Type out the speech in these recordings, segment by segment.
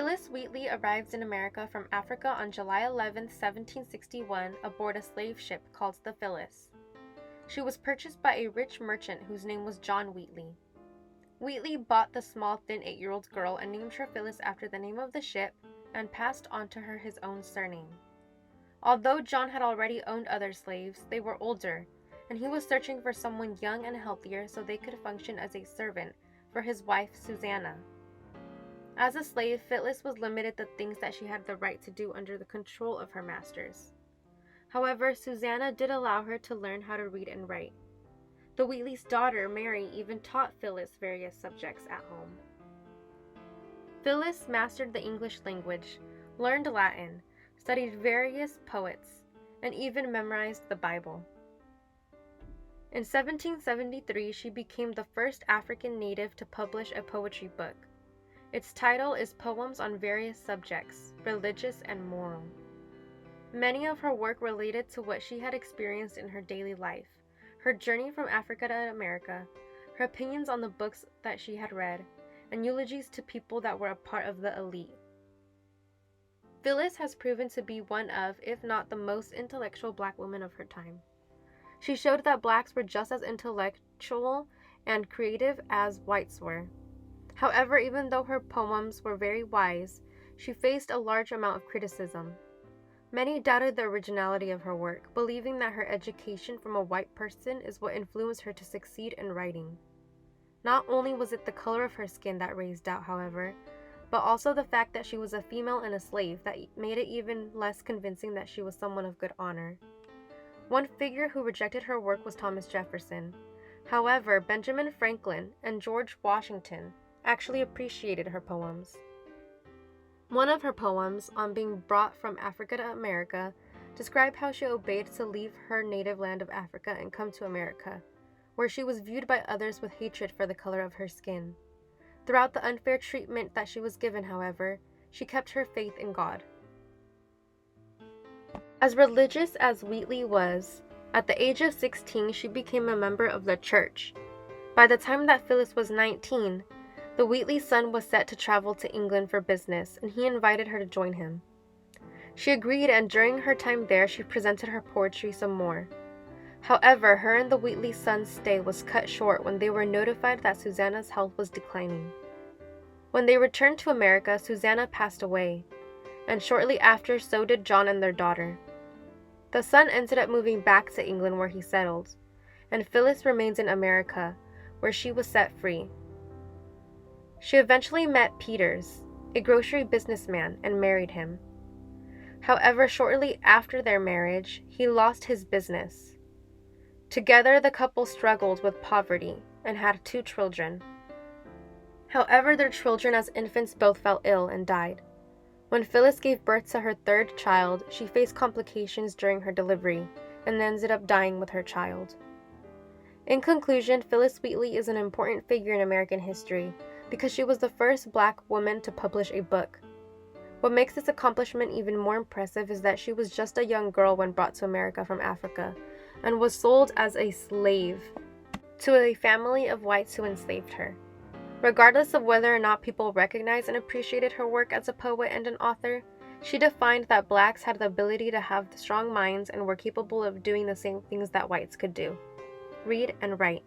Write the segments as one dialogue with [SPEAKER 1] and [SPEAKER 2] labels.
[SPEAKER 1] Phillis Wheatley arrives in America from Africa on July 11, 1761, aboard a slave ship called the Phillis. She was purchased by a rich merchant whose name was John Wheatley. Wheatley bought the small, thin 8-year-old girl and named her Phillis after the name of the ship and passed on to her his own surname. Although John had already owned other slaves, they were older, and he was searching for someone young and healthier so they could function as a servant for his wife, Susanna. As a slave, Phillis was limited to things that she had the right to do under the control of her masters. However, Susanna did allow her to learn how to read and write. The Wheatley's daughter, Mary, even taught Phillis various subjects at home. Phillis mastered the English language, learned Latin, studied various poets, and even memorized the Bible. In 1773, she became the first African native to publish a poetry book. Its title is Poems on Various Subjects, Religious and Moral. Many of her work related to what she had experienced in her daily life, her journey from Africa to America, her opinions on the books that she had read, and eulogies to people that were a part of the elite. Phillis has proven to be one of, if not the most intellectual Black woman of her time. She showed that Blacks were just as intellectual and creative as whites were. However, even though her poems were very wise, she faced a large amount of criticism. Many doubted the originality of her work, believing that her education from a white person is what influenced her to succeed in writing. Not only was it the color of her skin that raised doubt, however, but also the fact that she was a female and a slave that made it even less convincing that she was someone of good honor. One figure who rejected her work was Thomas Jefferson. However, Benjamin Franklin and George Washington actually appreciated her poems. One of her poems, on being brought from Africa to America, described how she obeyed to leave her native land of Africa and come to America, where she was viewed by others with hatred for the color of her skin. Throughout the unfair treatment that she was given, however, she kept her faith in God. As religious as Wheatley was, at the age of 16 she became a member of the church. By the time that Phillis was 19, the Wheatley son was set to travel to England for business, and he invited her to join him. She agreed, and during her time there, she presented her poetry some more. However, her and the Wheatley son's stay was cut short when they were notified that Susanna's health was declining. When they returned to America, Susanna passed away, and shortly after, so did John and their daughter. The son ended up moving back to England where he settled, and Phillis remains in America, where she was set free. She eventually met Peters, a grocery businessman, and married him. However, shortly after their marriage, he lost his business. Together, the couple struggled with poverty and had 2 children. However, their children as infants both fell ill and died. When Phillis gave birth to her 3rd child, she faced complications during her delivery and ended up dying with her child. In conclusion, Phillis Wheatley is an important figure in American history because she was the first Black woman to publish a book. What makes this accomplishment even more impressive is that she was just a young girl when brought to America from Africa and was sold as a slave to a family of whites who enslaved her. Regardless of whether or not people recognized and appreciated her work as a poet and an author, she defined that Blacks had the ability to have strong minds and were capable of doing the same things that whites could do: read and write.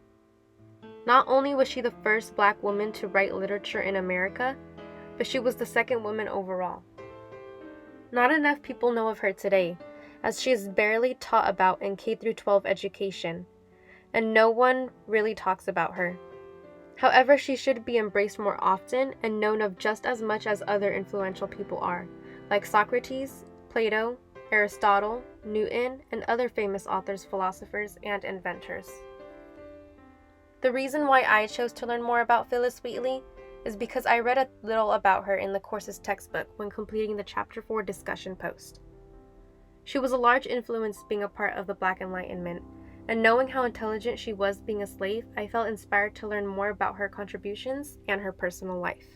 [SPEAKER 1] Not only was she the first Black woman to write literature in America, but she was the 2nd woman overall. Not enough people know of her today, as she is barely taught about in K-12 education, and no one really talks about her. However, she should be embraced more often and known of just as much as other influential people are, like Socrates, Plato, Aristotle, Newton, and other famous authors, philosophers, and inventors. The reason why I chose to learn more about Phillis Wheatley is because I read a little about her in the course's textbook when completing the Chapter 4 discussion post. She was a large influence being a part of the Black Enlightenment, and knowing how intelligent she was being a slave, I felt inspired to learn more about her contributions and her personal life.